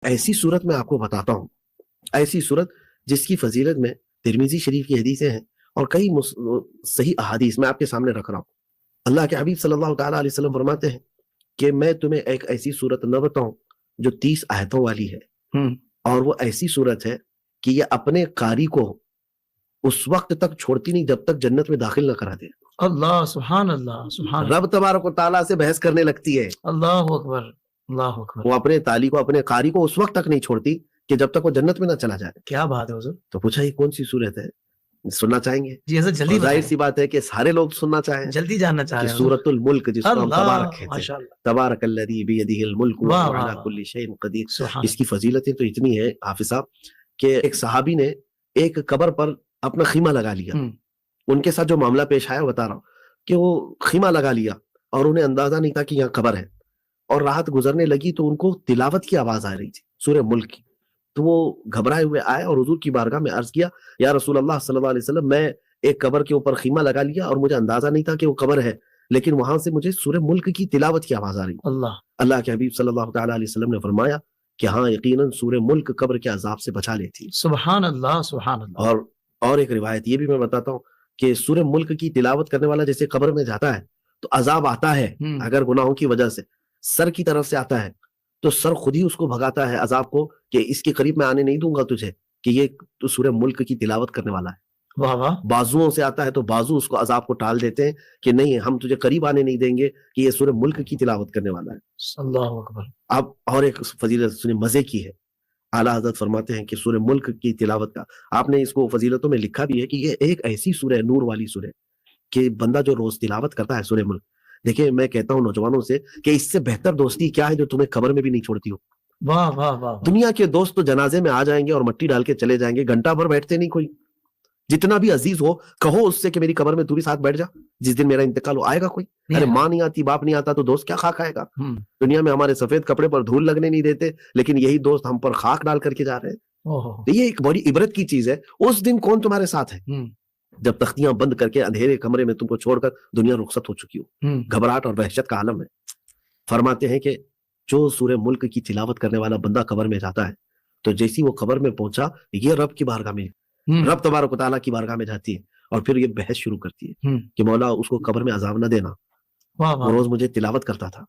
ایسی صورت میں آپ کو بتاتا ہوں، ایسی صورت جس کی فضیلت میں ترمذی شریف کی حدیثیں ہیں اور کئی صحیح احادیث میں آپ کے سامنے رکھ رہا ہوں۔ اللہ کے حبیب صلی اللہ تعالیٰ علیہ وسلم فرماتے ہیں کہ میں تمہیں ایک ایسی صورت نہ بتاؤں جو 30 آیتوں والی ہے، اور وہ ایسی صورت ہے کہ یہ اپنے قاری کو اس وقت تک چھوڑتی نہیں جب تک جنت میں داخل نہ کرا دے۔ اللہ سبحان اللہ سبحان اللہ، رب تبارک و تعالیٰ سے بحث کرنے لگتی ہے، اللہ اکبر اللہ اکبر۔ وہ اپنے تالی کو اپنے قاری کو اس وقت تک نہیں چھوڑتی کہ جب تک وہ جنت میں نہ چلا جائے۔ کیا بات ہے حضور، تو پوچھا یہ کون سی صورت ہے؟ سننا چاہیں گے؟ جی حضرت جلدی ظاہر سی بات ہے کہ سارے لوگ سننا چاہیں، جلدی جاننا چاہ رہے ہیں سورۃ الملک جس کو ہم تبارک کہتے ہیں، ماشاء اللہ، تبارک الذی بیدہ الملک وہو علی کل شیء قدیر۔ اس کی فضیلتیں تو اتنی ہیں حافظ صاحب کہ ایک صحابی نے ایک قبر پر اپنا خیمہ لگا لیا۔ ان کے ساتھ جو معاملہ پیش آیا بتا رہا ہوں کہ وہ خیمہ لگا لیا اور انہیں اندازہ نہیں تھا کہ یہاں قبر ہے، اور رات گزرنے لگی تو ان کو تلاوت کی آواز آ رہی تھی سورہ ملک کی، تو وہ گھبرائے ہوئے آئے اور حضور کی بارگاہ میں عرض کیا، یا رسول اللہ صلی اللہ علیہ وسلم میں ایک قبر کے اوپر خیمہ لگا لیا اور مجھے اندازہ نہیں تھا کہ وہ قبر ہے، لیکن وہاں سے مجھے سورہ ملک کی تلاوت کی آواز آ رہی۔ اللہ کے حبیب صلی اللہ تعالیٰ علیہ وسلم نے فرمایا کہ ہاں یقیناً سورہ ملک قبر کے عذاب سے بچا لیتی۔ سبحان اللہ سبحان اللہ۔ اور ایک روایت یہ بھی میں بتاتا ہوں کہ سورہ ملک کی تلاوت کرنے والا جیسے قبر میں جاتا ہے تو عذاب آتا ہے، اگر گناہوں کی وجہ سے سر کی طرف سے آتا ہے تو سر خود ہی اس کو بھگاتا ہے عذاب کو کہ اس کے قریب میں آنے نہیں دوں گا تجھے، کہ یہ تو سورہ ملک کی تلاوت کرنے والا ہے۔ واہ واہ۔ بازوؤں سے آتا ہے تو بازو اس کو عذاب کو ٹال دیتے ہیں کہ نہیں ہم تجھے قریب آنے نہیں دیں گے کہ یہ سورہ ملک کی تلاوت کرنے والا ہے۔ اللہ اکبر۔ اب اور ایک فضیلت سنیں مزے کی ہے، اعلیٰ حضرت فرماتے ہیں کہ سورہ ملک کی تلاوت کا آپ نے اس کو فضیلتوں میں لکھا بھی ہے کہ یہ ایک ایسی سورہ ہے، نور والی سورہ، کہ بندہ جو روز تلاوت کرتا ہے سورہ ملک، دیکھیں میں کہتا ہوں نوجوانوں سے کہ اس سے بہتر دوستی کیا ہے جو تمہیں قبر میں بھی نہیں چھوڑتی ہو۔ واہ واہ واہ۔ دنیا کے دوست تو جنازے میں آ جائیں گے اور مٹی ڈال کے چلے جائیں گے، گھنٹہ بھر بیٹھتے نہیں کوئی، جتنا بھی عزیز ہو کہو اس سے کہ میری قبر میں تو بھی ساتھ بیٹھ جا، جس دن میرا انتقال ہو آئے گا کوئی؟ ارے ماں نہیں آتی باپ نہیں آتا تو دوست کیا خاک آئے گا؟ دنیا میں ہمارے سفید کپڑے پر دھول لگنے نہیں دیتے، لیکن یہی دوست ہم پر خاک ڈال کر کے جا رہے ہیں۔ یہ ایک بڑی عبرت کی چیز ہے، اس دن کون تمہارے ساتھ ہے جب تختیاں بند کر کے اندھیرے کمرے میں تم کو چھوڑ کر دنیا رخصت ہو چکی ہو، گھبراہٹ اور وحشت کا عالم ہے۔ فرماتے ہیں کہ جو سورہ ملک کی تلاوت کرنے والا بندہ قبر میں جاتا ہے تو جیسی وہ قبر میں پہنچا یہ رب کی بارگاہ میں، رب تبارک و تعالیٰ کی بارگاہ میں جاتی ہے اور پھر یہ بحث شروع کرتی ہے کہ مولا اس کو قبر میں عذاب نہ دینا، وہ روز مجھے تلاوت کرتا تھا۔